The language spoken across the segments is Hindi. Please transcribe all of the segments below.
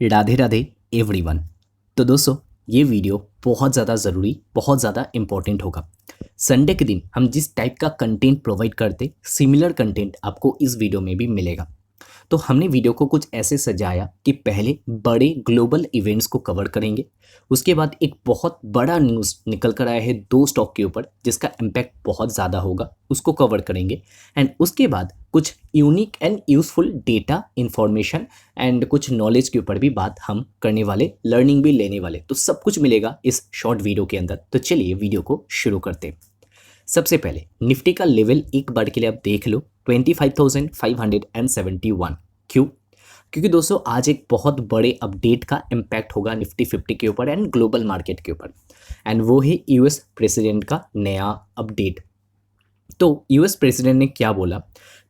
राधे राधे एवरीवन। तो दोस्तों, ये वीडियो बहुत ज़्यादा ज़रूरी, बहुत ज़्यादा इम्पोर्टेंट होगा। संडे के दिन हम जिस टाइप का कंटेंट प्रोवाइड करते, सिमिलर कंटेंट आपको इस वीडियो में भी मिलेगा। तो हमने वीडियो को कुछ ऐसे सजाया कि पहले बड़े ग्लोबल इवेंट्स को कवर करेंगे, उसके बाद एक बहुत बड़ा न्यूज़ निकल कर आया है दो स्टॉक के ऊपर जिसका इम्पैक्ट बहुत ज़्यादा होगा, उसको कवर करेंगे। एंड उसके बाद कुछ unique and useful data information and कुछ नॉलेज के ऊपर भी बात हम करने वाले, लर्निंग भी लेने वाले। तो सब कुछ मिलेगा इस शॉर्ट वीडियो के अंदर। तो चलिए वीडियो को शुरू करते हैं। सबसे पहले निफ्टी का लेवल एक बार के लिए आप देख लो, 25,571। क्यों? क्योंकि दोस्तों आज एक बहुत बड़े अपडेट का इम्पैक्ट होगा निफ्टी 50 के ऊपर एंड ग्लोबल मार्केट के ऊपर, एंड वो है यूएस प्रेसिडेंट का नया अपडेट। तो यूएस प्रेसिडेंट ने क्या बोला?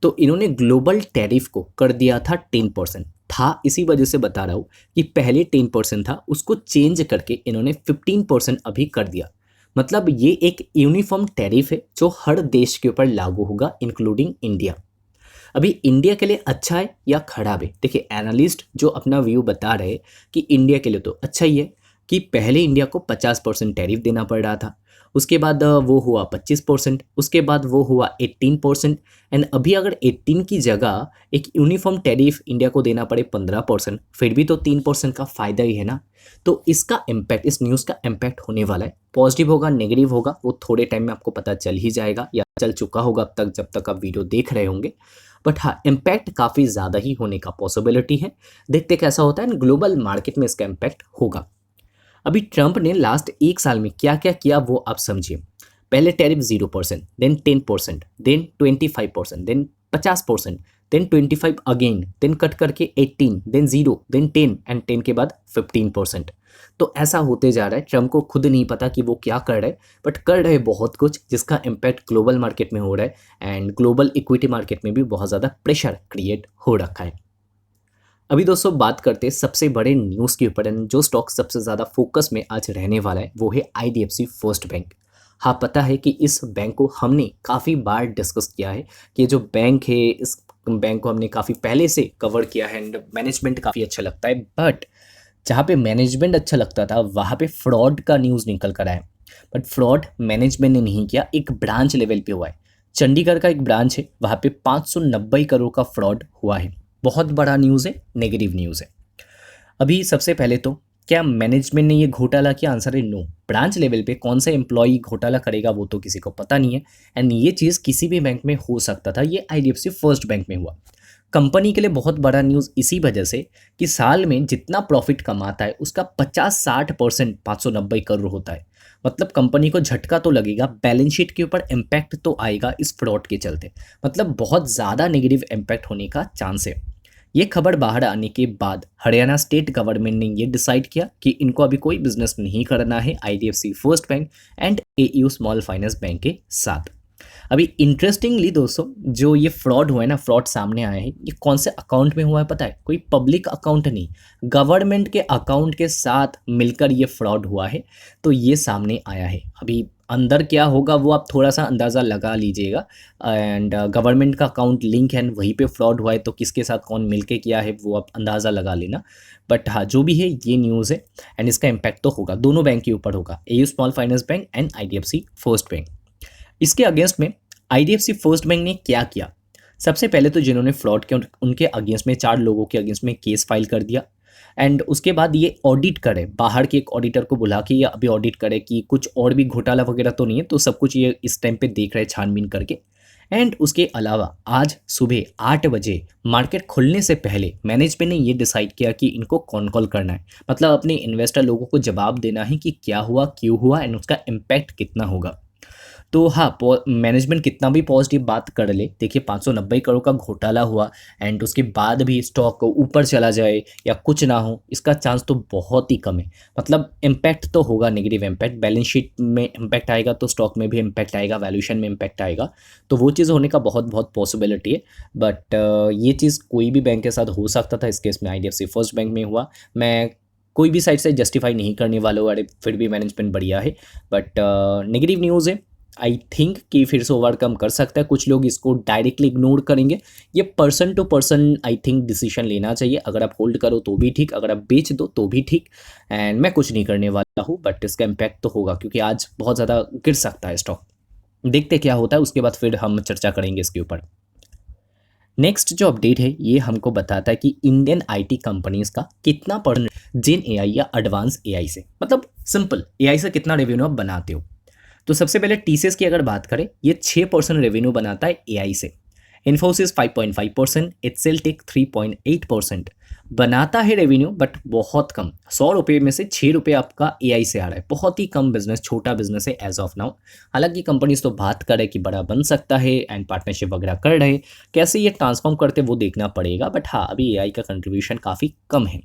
तो इन्होंने ग्लोबल टैरिफ को कर दिया था 10%। था इसी वजह से बता रहा हूँ कि पहले 10% था, उसको चेंज करके इन्होंने 15% अभी कर दिया। मतलब ये एक यूनिफॉर्म टैरिफ है जो हर देश के ऊपर लागू होगा इंक्लूडिंग इंडिया। अभी इंडिया के लिए अच्छा है या खराब है? देखिए, एनालिस्ट जो अपना व्यू बता रहे हैं कि इंडिया के लिए तो अच्छा ही है कि पहले इंडिया को 50% टैरिफ देना पड़ रहा था, उसके बाद वो हुआ 25%, उसके बाद वो हुआ 18%, एंड अभी अगर 18 की जगह एक यूनिफॉर्म टैरिफ इंडिया को देना पड़े 15%, फिर भी तो 3% का फ़ायदा ही है ना। तो इसका इम्पैक्ट, इस न्यूज़ का इम्पैक्ट होने वाला है। पॉजिटिव होगा, नेगेटिव होगा, वो थोड़े टाइम में आपको पता चल ही जाएगा या चल चुका होगा अब तक, जब तक आप वीडियो देख रहे होंगे। बट हाँ, इम्पैक्ट काफ़ी ज़्यादा ही होने का पॉसिबिलिटी है। देखते कैसा होता है, ग्लोबल मार्केट में इसका इम्पैक्ट होगा। अभी ट्रंप ने लास्ट एक साल में क्या क्या किया वो आप समझिए। पहले tariff 0%, then 10%, then 25%, then 50%, then 25 again, then cut करके 18, देन 0, देन 10 एंड 10 के बाद 15%। तो ऐसा होते जा रहा है। ट्रंप को खुद नहीं पता कि वो क्या कर रहे हैं, बट कर रहे बहुत कुछ जिसका इम्पैक्ट ग्लोबल मार्केट में हो रहा है एंड ग्लोबल इक्विटी मार्केट में भी बहुत ज़्यादा प्रेशर क्रिएट हो रखा है। अभी दोस्तों बात करते हैं सबसे बड़े न्यूज़ के ऊपर, एंड जो स्टॉक सबसे ज़्यादा फोकस में आज रहने वाला है वो है आईडीएफसी फर्स्ट बैंक। हाँ, पता है कि इस बैंक को हमने काफ़ी बार डिस्कस किया है कि जो बैंक है, इस बैंक को हमने काफ़ी पहले से कवर किया है एंड मैनेजमेंट काफ़ी अच्छा लगता है। बट जहाँ पे मैनेजमेंट अच्छा लगता था वहाँ पे फ्रॉड का न्यूज़ निकल कर आया। बट फ्रॉड मैनेजमेंट ने नहीं किया, एक ब्रांच लेवल पे हुआ है। चंडीगढ़ का एक ब्रांच है, वहाँ पे 590 करोड़ का फ्रॉड हुआ है। बहुत बड़ा न्यूज़ है, नेगेटिव न्यूज़ है। अभी सबसे पहले तो क्या मैनेजमेंट ने ये घोटाला किया? आंसर है नो। ब्रांच लेवल पे कौन सा एम्प्लॉय घोटाला करेगा वो तो किसी को पता नहीं है, एंड ये चीज़ किसी भी बैंक में हो सकता था, ये आईडीएफसी फर्स्ट बैंक में हुआ। कंपनी के लिए बहुत बड़ा न्यूज़ इसी वजह से कि साल में जितना प्रॉफिट कमाता है उसका 50-60% 590 करोड़ होता है। मतलब कंपनी को झटका तो लगेगा, बैलेंस शीट के ऊपर इम्पैक्ट तो आएगा इस फ्रॉड के चलते। मतलब बहुत ज़्यादा नेगेटिव इम्पैक्ट होने का चांस है। ये खबर बाहर आने के बाद हरियाणा स्टेट गवर्नमेंट ने ये डिसाइड किया कि इनको अभी कोई बिजनेस नहीं करना है IDFC first bank and AU small finance bank के साथ। अभी इंटरेस्टिंगली दोस्तों, जो ये फ्रॉड हुआ है ना, फ्रॉड सामने आया है, ये कौन से अकाउंट में हुआ है पता है? कोई पब्लिक अकाउंट नहीं, गवर्नमेंट के अकाउंट के साथ मिलकर ये फ्रॉड हुआ है। तो ये सामने आया है। अभी अंदर क्या होगा वो आप थोड़ा सा अंदाज़ा लगा लीजिएगा। एंड गवर्नमेंट का अकाउंट लिंक है, वहीं पे फ्रॉड हुआ है, तो किसके साथ कौन मिलके किया है वो आप अंदाज़ा लगा लेना। बट हाँ, जो भी है ये न्यूज़ है एंड इसका इम्पैक्ट तो होगा, दोनों बैंक के ऊपर होगा, AU small finance bank and IDFC first bank. इसके अगेंस्ट में आईडीएफसी फर्स्ट बैंक ने क्या किया? सबसे पहले तो जिन्होंने फ्रॉड किया उनके अगेंस्ट में 4 लोगों के अगेंस्ट में केस फाइल कर दिया। एंड उसके बाद ये ऑडिट करे, बाहर के एक ऑडिटर को बुला के ये अभी ऑडिट करे कि कुछ और भी घोटाला वगैरह तो नहीं है। तो सब कुछ ये इस टाइम पे देख रहे हैं छानबीन करके। एंड उसके अलावा आज सुबह 8 बजे मार्केट खुलने से पहले मैनेजमेंट ने ये डिसाइड किया कि इनको कौन कॉल करना है, मतलब अपने इन्वेस्टर लोगों को जवाब देना है कि क्या हुआ, क्यों हुआ एंड उसका इम्पैक्ट कितना होगा। तो हाँ, मैनेजमेंट कितना भी पॉजिटिव बात कर ले, देखिए 590 करोड़ का घोटाला हुआ एंड उसके बाद भी स्टॉक ऊपर चला जाए या कुछ ना हो, इसका चांस तो बहुत ही कम है। मतलब इम्पैक्ट तो होगा, नेगेटिव इम्पैक्ट, बैलेंस शीट में इम्पैक्ट आएगा तो स्टॉक में भी इम्पैक्ट आएगा, वैल्यूएशन में इम्पैक्ट आएगा। तो वो चीज़ होने का बहुत बहुत पॉसिबिलिटी है। बट ये चीज़ कोई भी बैंक के साथ हो सकता था, इस केस में आईडीएफसी फर्स्ट बैंक में हुआ। मैं कोई भी साइड से जस्टिफाई नहीं करने वाला हूँ, अरे फिर भी मैनेजमेंट बढ़िया है। बट नेगेटिव न्यूज़ है। आई थिंक कि फिर से ओवरकम कर सकता है। कुछ लोग इसको डायरेक्टली इग्नोर करेंगे। ये person to person I think decision लेना चाहिए। अगर आप होल्ड करो तो भी ठीक, अगर आप बेच दो तो भी ठीक। एंड मैं कुछ नहीं करने वाला हूँ, बट इसका इम्पैक्ट तो होगा क्योंकि आज बहुत ज़्यादा गिर सकता है स्टॉक। देखते क्या होता है, उसके बाद फिर हम चर्चा करेंगे इसके ऊपर। नेक्स्ट जो अपडेट है ये हमको बताता है कि इंडियन आईटी कंपनीज का कितना परसेंट जेन एआई या एडवांस एआई से, मतलब सिंपल एआई से कितना रेवेन्यू आप बनाते हो। तो सबसे पहले टीसीएस की अगर बात करें, ये 6% रेवेन्यू बनाता है एआई से। इन्फोसिस 5.5%, एचसीएल टेक 3.8% बनाता है रेवेन्यू, बट बहुत कम। 100 रुपये में से 6 रुपये आपका एआई से आ रहा है। बहुत ही कम बिजनेस, छोटा बिजनेस है एज ऑफ नाउ। हालांकि कंपनीज तो बात कर रहे कि बड़ा बन सकता है एंड पार्टनरशिप वगैरह कर रहे, कैसे ये ट्रांसफॉर्म करते वो देखना पड़ेगा। बट हाँ, अभी एआई का कंट्रीब्यूशन काफ़ी कम है।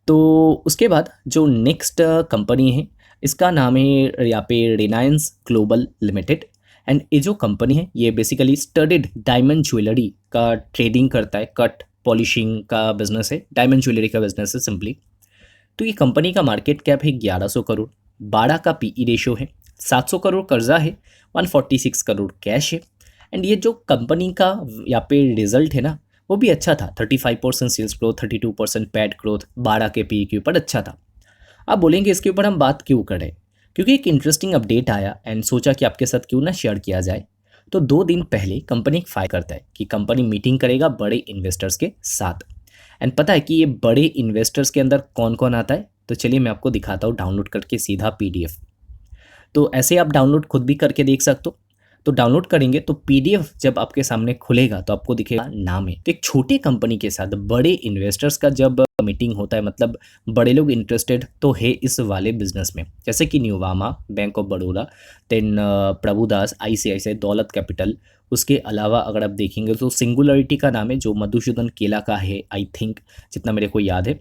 तो उसके बाद जो नेक्स्ट कंपनी है, इसका नाम है यहाँ पे रिलायंस ग्लोबल लिमिटेड। एंड ये जो कंपनी है ये बेसिकली स्टडेड डायमंड ज्वेलरी का ट्रेडिंग करता है। कट पॉलिशिंग का बिजनेस है, डायमंड ज्वेलरी का बिजनेस है सिंपली। तो ये कंपनी का मार्केट कैप है 1100 करोड़, 12 का पीई रेशो है, 700 करोड़ कर्जा है, 146 करोड़ कैश है। एंड ये जो कंपनी का यहाँ पे रिजल्ट है ना, वो भी अच्छा था। 35% सेल्स ग्रोथ, 32% पैट ग्रोथ, 12 के पी के ऊपर अच्छा था। आप बोलेंगे इसके ऊपर हम बात क्यों करें, क्योंकि एक इंटरेस्टिंग अपडेट आया एंड सोचा कि आपके साथ क्यों ना शेयर किया जाए। तो 2 दिन पहले कंपनी एक फाइल करता है कि कंपनी मीटिंग करेगा बड़े इन्वेस्टर्स के साथ। एंड पता है कि ये बड़े इन्वेस्टर्स के अंदर कौन कौन आता है, तो चलिए मैं आपको दिखाता हूँ डाउनलोड करके सीधा पीडीएफ। तो ऐसे आप डाउनलोड खुद भी करके देख सकते हो। तो डाउनलोड करेंगे तो पीडीएफ जब आपके सामने खुलेगा तो आपको दिखेगा नाम है। तो एक छोटी कंपनी के साथ बड़े इन्वेस्टर्स का जब मीटिंग होता है, मतलब बड़े लोग इंटरेस्टेड तो है इस वाले बिजनेस में, जैसे कि Nuvama, bank of Baroda, then Prabhudas, ICICI, Daulat capital. उसके अलावा अगर आप देखेंगे तो सिंगुलरिटी का नाम है जो मधुसूदन केला का है आई थिंक, जितना मेरे को याद है।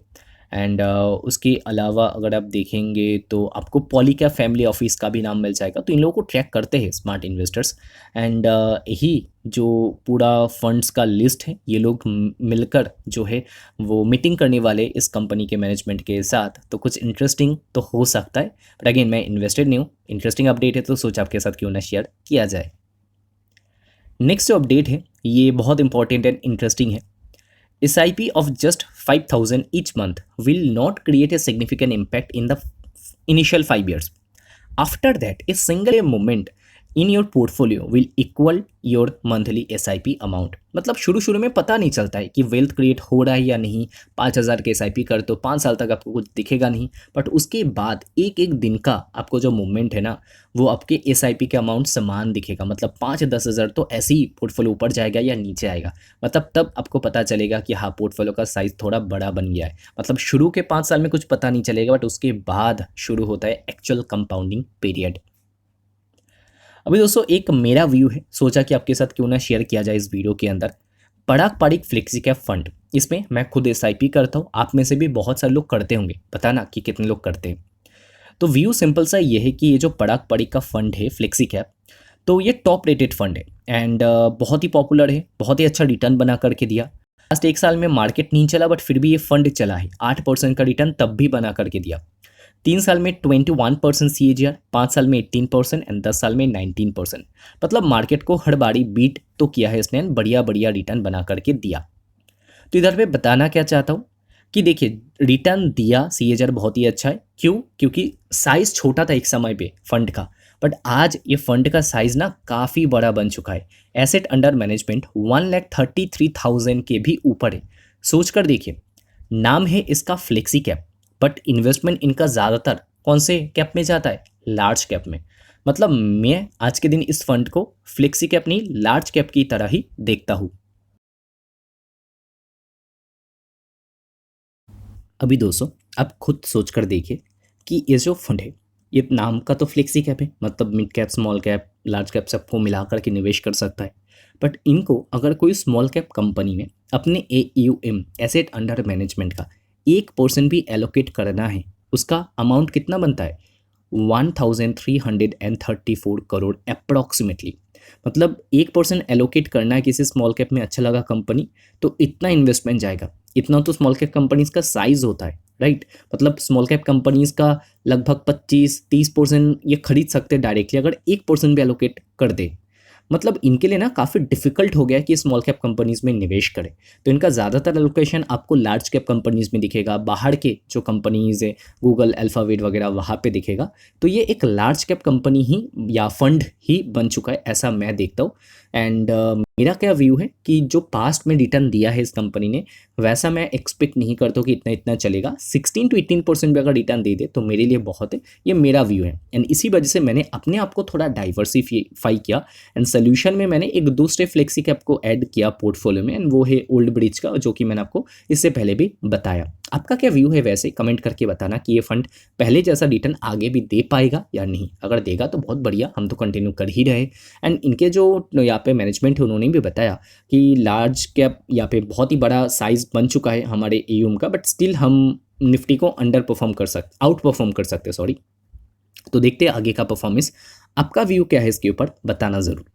एंड उसके अलावा अगर आप देखेंगे तो आपको पॉलीकैप फैमिली ऑफिस का भी नाम मिल जाएगा। तो इन लोगों को ट्रैक करते हैं स्मार्ट इन्वेस्टर्स। एंड यही जो पूरा फंड्स का लिस्ट है, ये लोग मिलकर जो है वो मीटिंग करने वाले इस कंपनी के मैनेजमेंट के साथ। तो कुछ इंटरेस्टिंग तो हो सकता है, बट अगेन मैं इन्वेस्टेड नहीं हूँ। इंटरेस्टिंग अपडेट है तो सोच आपके साथ क्यों ना शेयर किया जाए। नेक्स्ट जो अपडेट है ये बहुत इंपॉर्टेंट एंड इंटरेस्टिंग है। SIP of just 5,000 each month will not create a significant impact in the initial 5 years. After that, a single movement in your portfolio will equal your monthly SIP amount. मतलब शुरू शुरू में पता नहीं चलता है कि वेल्थ क्रिएट हो रहा है या नहीं। 5,000 के SIP कर तो 5 साल तक आपको कुछ दिखेगा नहीं, बट उसके बाद एक एक दिन का आपको जो मूवमेंट है ना, वो आपके SIP के अमाउंट समान दिखेगा। मतलब 5-10 हज़ार तो ऐसे ही पोर्टफोलियो ऊपर जाएगा या नीचे आएगा। मतलब तब आपको पता चलेगा कि हाँ, पोर्टफोलियो का साइज़ थोड़ा बड़ा बन गया है। मतलब शुरू के 5 साल में कुछ पता नहीं चलेगा, बट उसके बाद शुरू होता है एक्चुअल कंपाउंडिंग पीरियड। अभी दोस्तों एक मेरा व्यू है, सोचा कि आपके साथ क्यों ना शेयर किया जाए इस वीडियो के अंदर। पराग पारिक फ्लेक्सी कैप फंड, इसमें मैं खुद SIP करता हूँ। आप में से भी बहुत सारे लोग करते होंगे, बताना कि कितने लोग करते हैं। तो व्यू सिंपल सा ये है कि ये जो पराग पारिक का फंड है फ्लेक्सी कैप, तो ये टॉप रेटेड फंड है एंड बहुत ही पॉपुलर है, बहुत ही अच्छा रिटर्न बना करके दिया। लास्ट 1 साल में मार्केट नहीं चला, बट फिर भी ये फंड चला है। 8% का रिटर्न तब भी बना करके दिया। 3 साल में 21% CAGR, 5 साल में 18% एंड 10 साल में 19%। मतलब मार्केट को हर बारी बीट तो किया है इसने, बढ़िया बढ़िया रिटर्न बना करके दिया। तो इधर पे बताना क्या चाहता हूँ कि देखिए, रिटर्न दिया, CAGR बहुत ही अच्छा है। क्यों? क्योंकि साइज़ छोटा था एक समय पे फंड का, बट आज ये फंड का साइज़ ना काफ़ी बड़ा बन चुका है। एसेट अंडर मैनेजमेंट 1,33,000 के भी ऊपर है। सोच कर देखिए, नाम है इसका फ्लेक्सी कैप, बट इन्वेस्टमेंट इनका ज़्यादातर कौन से कैप में जाता है? लार्ज कैप में। मतलब मैं आज के दिन इस फंड को फ्लेक्सी कैप नहीं, लार्ज कैप की तरह ही देखता हूँ। अभी दोस्तों आप खुद सोच कर देखिए कि ये जो फंड है, ये नाम का तो फ्लेक्सी कैप है, मतलब mid cap, small cap, large cap सबको मिला करके निवेश कर सकता है। बट इनको अगर कोई स्मॉल कैप कंपनी में अपने AUM, एसेट अंडर मैनेजमेंट का 1% भी एलोकेट करना है, उसका अमाउंट कितना बनता है? 1,334 करोड़ अप्रॉक्सीमेटली। मतलब 1% एलोकेट करना है किसी स्मॉल कैप में, अच्छा लगा कंपनी, तो इतना इन्वेस्टमेंट जाएगा। इतना तो स्मॉल कैप कंपनीज का साइज होता है। राइट। मतलब स्मॉल कैप कंपनीज का लगभग 25-30% ये खरीद सकते हैं डायरेक्टली, अगर 1% भी एलोकेट कर दे। मतलब इनके लिए ना काफ़ी डिफिकल्ट हो गया कि स्मॉल कैप कंपनीज में निवेश करें। तो इनका ज़्यादातर एलोकेशन आपको लार्ज कैप कंपनीज में दिखेगा, बाहर के जो कंपनीज है गूगल, अल्फ़ाबेट वगैरह वहाँ पे दिखेगा। तो ये एक लार्ज कैप कंपनी ही या फंड ही बन चुका है, ऐसा मैं देखता हूँ। एंड मेरा क्या व्यू है कि जो पास्ट में रिटर्न दिया है इस कंपनी ने, वैसा मैं एक्सपेक्ट नहीं करता हूँ कि इतना इतना चलेगा। 16 to 18% भी अगर रिटर्न दे दे तो मेरे लिए बहुत है, ये मेरा व्यू है। एंड इसी वजह से मैंने अपने आप को थोड़ा डाइवर्सिफाई किया एंड सोल्यूशन में मैंने एक दूसरे फ्लेक्सी कैप को ऐड किया पोर्टफोलियो में, एंड वो है ओल्ड ब्रिज का, जो कि मैंने आपको इससे पहले भी बताया। आपका क्या व्यू है वैसे कमेंट करके बताना कि ये फंड पहले जैसा रिटर्न आगे भी दे पाएगा या नहीं। अगर देगा तो बहुत बढ़िया, हम तो कंटिन्यू कर ही रहे। एंड इनके जो यहाँ पे मैनेजमेंट है उन्होंने भी बताया कि लार्ज कैप यहाँ पे बहुत ही बड़ा साइज बन चुका है हमारे एयूएम का, बट स्टिल हम निफ्टी को आउट परफॉर्म कर सकते, सॉरी। तो देखते हैं आगे का परफॉर्मेंस। आपका व्यू क्या है इसके ऊपर, बताना ज़रूर।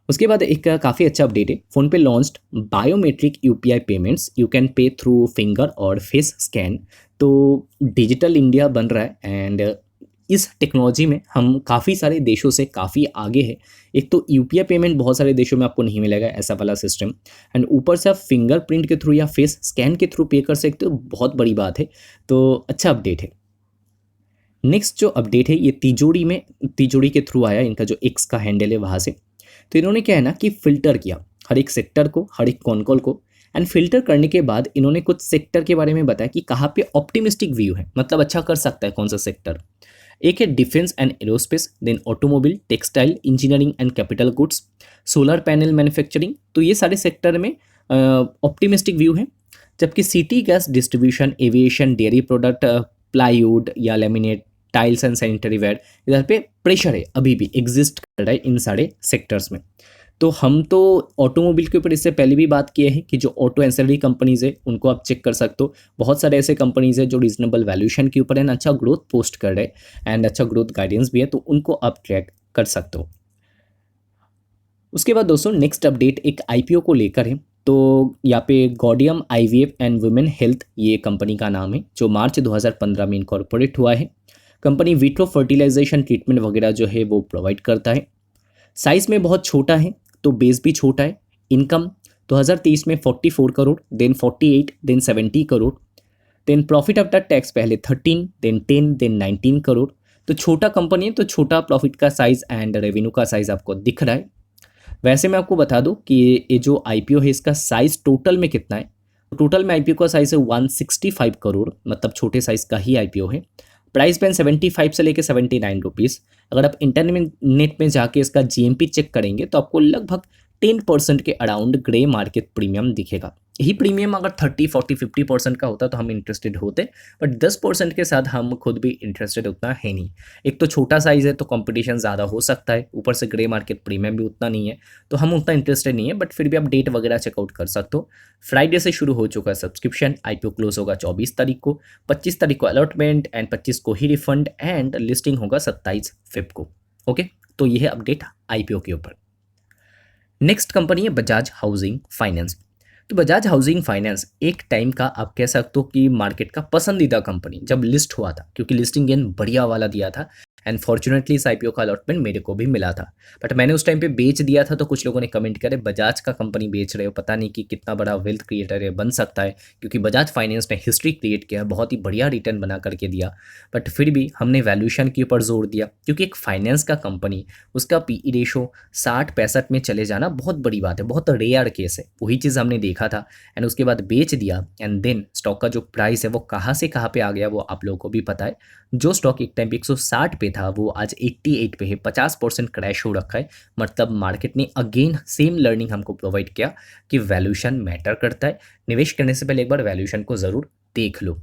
उसके बाद एक काफ़ी अच्छा अपडेट है, फ़ोन पे launched biometric UPI payments, you can pay through finger और फेस स्कैन। तो डिजिटल इंडिया बन रहा है एंड इस टेक्नोलॉजी में हम काफ़ी सारे देशों से काफ़ी आगे है। एक तो यूपीआई पेमेंट बहुत सारे देशों में आपको नहीं मिलेगा ऐसा वाला सिस्टम, एंड ऊपर से आप फिंगरप्रिंट के थ्रू या फेस स्कैन के थ्रू पे कर सकते हो, बहुत बड़ी बात है। तो अच्छा अपडेट है। नेक्स्ट जो अपडेट है ये तिजोरी के थ्रू आया, इनका जो एक्स का हैंडल है वहाँ से। तो इन्होंने क्या है ना कि फ़िल्टर किया हर एक सेक्टर को, हर एक कॉन कॉल को, एंड फिल्टर करने के बाद इन्होंने कुछ सेक्टर के बारे में बताया कि कहाँ पे ऑप्टिमिस्टिक व्यू है, मतलब अच्छा कर सकता है कौन सा सेक्टर। एक है defence and aerospace, then automobile, textile, engineering and capital goods, solar panel manufacturing. तो ये सारे सेक्टर में ऑप्टिमिस्टिक व्यू है। जबकि city gas distribution, aviation, dairy product, plywood या laminate, tiles and sanitary ware, इधर पे प्रेशर है, अभी भी एग्जिस्ट कर रहा है इन सारे सेक्टर्स में। तो हम तो ऑटोमोबाइल के ऊपर इससे पहले भी बात किए हैं कि जो ऑटो एंसिलरी कंपनीज है उनको आप चेक कर सकते हो। बहुत सारे ऐसे कंपनीज है जो रीजनेबल वैल्यूएशन के ऊपर एंड अच्छा ग्रोथ पोस्ट कर रहे हैं एंड अच्छा ग्रोथ गाइडेंस भी है, तो उनको आप ट्रैक कर सकते हो। उसके बाद दोस्तों नेक्स्ट अपडेट एक आईपीओ को लेकर है। तो यहाँ पे गॉडियम आईवीएफ एंड वुमेन हेल्थ ये कंपनी का नाम है, जो मार्च 2015 में इनकॉर्पोरेट हुआ है। कंपनी विट्रो फर्टिलाइजेशन ट्रीटमेंट वगैरह जो है वो प्रोवाइड करता है। साइज में बहुत छोटा है तो बेस भी छोटा है। इनकम 2023 में 44 crore, then 48, then 70 crore, then profit after tax पहले 13, देन 10, देन 19 करोड़। तो छोटा कंपनी है तो छोटा प्रॉफिट का साइज एंड रेवेन्यू का साइज आपको दिख रहा है। वैसे मैं आपको बता दूं कि ये जो आईपीओ है इसका साइज टोटल में कितना है। टोटल में आईपीओ का साइज है 165 करोड़, मतलब छोटे साइज का ही आईपीओ है। प्राइस बैंड 75 से लेकर 79 रुपीज़। अगर आप इंटरनेट में जाके इसका जीएमपी चेक करेंगे तो आपको लगभग 10% के अराउंड ग्रे मार्केट प्रीमियम दिखेगा। यही प्रीमियम अगर 30, 40, 50% का होता तो हम इंटरेस्टेड होते, बट 10% के साथ हम खुद भी इंटरेस्टेड उतना है नहीं। एक तो छोटा साइज़ है तो कंपटीशन ज़्यादा हो सकता है, ऊपर से ग्रे मार्केट प्रीमियम भी उतना नहीं है, तो हम उतना इंटरेस्टेड नहीं है। बट फिर भी आप डेट वगैरह चेकआउट कर सकते हो। फ्राइडे से शुरू हो चुका है सब्सक्रिप्शन, आईपीओ क्लोज होगा 24 तारीख को, 25 तारीख को अलॉटमेंट एंड 25 को ही रिफंड, एंड लिस्टिंग होगा 27 फेब को। ओके, तो ये है अपडेट आईपीओ के ऊपर। नेक्स्ट कंपनी है बजाज हाउसिंग फाइनेंस। तो बजाज हाउसिंग फाइनेंस एक टाइम का आप कह सकते हो कि मार्केट का पसंदीदा कंपनी जब लिस्ट हुआ था, क्योंकि लिस्टिंग गेन बढ़िया वाला दिया था एंड फॉर्चुनेटली इस आईपीओ का अलॉटमेंट मेरे को भी मिला था। बट मैंने उस टाइम पे बेच दिया था, तो कुछ लोगों ने कमेंट करे बजाज का कंपनी बेच रहे हो, पता नहीं कि कितना बड़ा वेल्थ क्रिएटर है, बन सकता है, क्योंकि बजाज फाइनेंस ने हिस्ट्री क्रिएट किया, बहुत ही बढ़िया रिटर्न बना करके दिया। बट फिर भी हमने वैल्यूएशन के ऊपर जोर दिया, क्योंकि एक फाइनेंस का कंपनी उसका पीई रेशो 60-65 में चले जाना बहुत बड़ी बात है, बहुत रेयर केस है। वही चीज़ हमने देखा था एंड उसके बाद बेच दिया एंड देन स्टॉक का जो प्राइस है वो कहाँ से कहाँ पे आ गया वो आप लोगों को भी पता है। जो स्टॉक एक टाइम पे 160 पे था वो आज 88 पे है, 50% क्रैश हो रखा है। मतलब मार्केट ने अगेन सेम लर्निंग हमको प्रोवाइड किया कि वैल्यूएशन मैटर करता है। निवेश करने से पहले एक बार वैल्यूएशन को ज़रूर देख लो।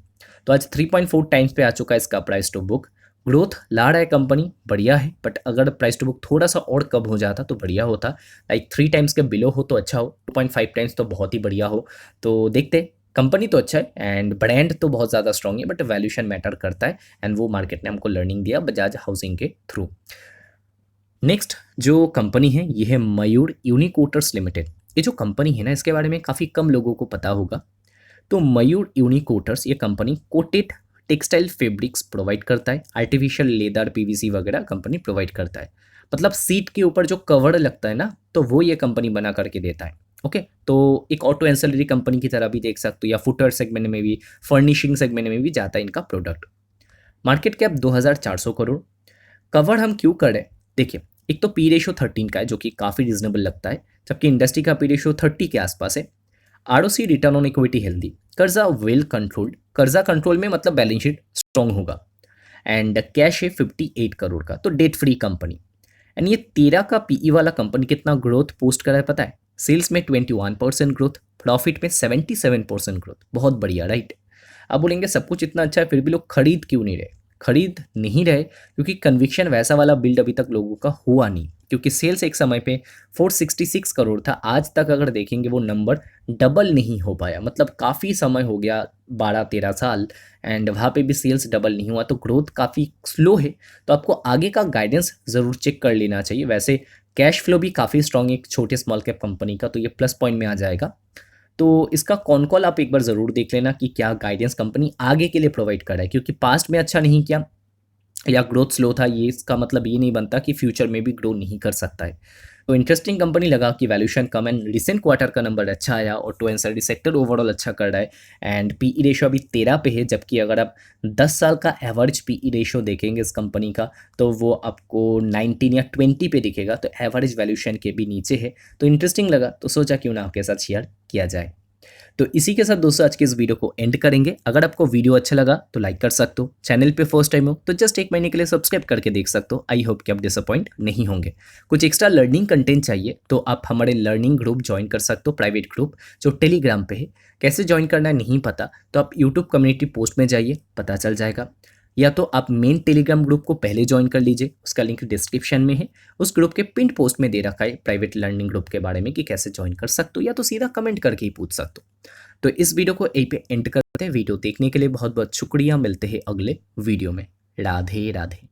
तो आज 3.4 टाइम्स पे आ चुका है इसका प्राइस टू बुक। ग्रोथ ला रहा है कंपनी, बढ़िया है, बट अगर प्राइस टू बुक थोड़ा सा और कम हो जाता तो बढ़िया होता। लाइक 3 टाइम्स के बिलो हो तो अच्छा हो, 2.5 टाइम्स तो बहुत ही बढ़िया हो। तो देखते, कंपनी तो अच्छा है एंड ब्रांड तो बहुत ज़्यादा स्ट्रॉन्ग है, बट वैल्यूएशन मैटर करता है एंड वो मार्केट ने हमको लर्निंग दिया बजाज हाउसिंग के थ्रू। नेक्स्ट जो कंपनी है ये है मयूर यूनिकोटर्स लिमिटेड। ये जो कंपनी है ना इसके बारे में काफ़ी कम लोगों को पता होगा। तो मयूर यूनिकोटर्स ये company coated textile fabrics provide करता है, आर्टिफिशियल लेदर पीवीसी वगैरह कंपनी प्रोवाइड करता है। मतलब सीट के ऊपर जो कवर लगता है ना, तो वो ये कंपनी बना करके देता है। ओके, तो एक ऑटो एंसिलरी कंपनी की तरह भी देख सकते हो, या फुटवेयर सेगमेंट में भी, फर्निशिंग सेगमेंट में भी जाता है इनका product. Market cap 2400 crore. Cover हम क्यों कर रहे हैं, देखिए, एक तो पी रेशो 13 का है जो कि काफ़ी रिजनेबल लगता है, जबकि इंडस्ट्री का पी रेशो 30 के आसपास है। ROC return on equity healthy, कर्जा वेल कंट्रोल्ड, कर्जा कंट्रोल में मतलब बैलेंस शीट स्ट्रॉन्ग होगा, एंड कैश है 58 करोड़ का, तो डेट फ्री कंपनी। एंड ये 13 का पीई वाला कंपनी कितना ग्रोथ पोस्ट कर रहा है पता है, सेल्स में 21% ग्रोथ, प्रॉफिट में 77% ग्रोथ, बहुत बढ़िया राइट। अब बोलेंगे सब कुछ इतना अच्छा है फिर भी लोग खरीद क्यों नहीं रहे, खरीद नहीं रहे क्योंकि कन्विक्शन वैसा वाला बिल्ड अभी तक लोगों का हुआ नहीं, क्योंकि सेल्स एक समय पे 466 करोड़ था, आज तक अगर देखेंगे वो नंबर डबल नहीं हो पाया, मतलब काफ़ी समय हो गया, 12-13 साल, एंड वहाँ पे भी सेल्स डबल नहीं हुआ, तो ग्रोथ काफ़ी स्लो है। तो आपको आगे का गाइडेंस ज़रूर चेक कर लेना चाहिए। वैसे कैश फ्लो भी काफ़ी स्ट्रॉन्ग है एक छोटे स्मॉल कैप कंपनी का, तो ये प्लस पॉइंट में आ जाएगा। तो इसका कौन कॉल आप एक बार ज़रूर देख लेना कि क्या गाइडेंस कंपनी आगे के लिए प्रोवाइड कर रहा है, क्योंकि पास्ट में अच्छा नहीं किया या ग्रोथ स्लो था, ये इसका मतलब ये नहीं बनता कि फ्यूचर में भी ग्रो नहीं कर सकता है। तो इंटरेस्टिंग कंपनी लगा कि valuation come and recent quarter का नंबर अच्छा आया, auto and service sector overall अच्छा कर रहा है, एंड पीई रेशो अभी 13 पे है, जबकि अगर आप 10 साल का एवरेज पीई रेशो देखेंगे इस कंपनी का तो वो आपको 19 या 20 पे दिखेगा, तो एवरेज वैल्यूएशन के भी नीचे है। तो इंटरेस्टिंग लगा तो सोचा क्यों ना आपके साथ शेयर किया जाए। तो इसी के साथ दोस्तों आज के इस वीडियो को एंड करेंगे। अगर आपको वीडियो अच्छा लगा तो लाइक कर सकते हो, चैनल पे फर्स्ट टाइम हो तो जस्ट 1 महीने के लिए सब्सक्राइब करके देख सकते हो। आई होप कि आप डिसअपॉइंट नहीं होंगे। कुछ एक्स्ट्रा लर्निंग कंटेंट चाहिए तो आप हमारे लर्निंग ग्रुप ज्वाइन कर सकते हो, प्राइवेट ग्रुप जो टेलीग्राम पे है। कैसे ज्वाइन करना है नहीं पता तो आप यूट्यूब कम्युनिटी पोस्ट में जाइए, पता चल जाएगा, या तो आप मेन टेलीग्राम ग्रुप को पहले ज्वाइन कर लीजिए, उसका लिंक डिस्क्रिप्शन में है। उस ग्रुप के पिन पोस्ट में दे रखा है प्राइवेट लर्निंग ग्रुप के बारे में कि कैसे ज्वाइन कर सकते हो, या तो सीधा कमेंट करके ही पूछ सकते हो। तो इस वीडियो को यहीं पे एंड करते हैं। वीडियो देखने के लिए बहुत बहुत शुक्रिया, मिलते हैं अगले वीडियो में। राधे राधे।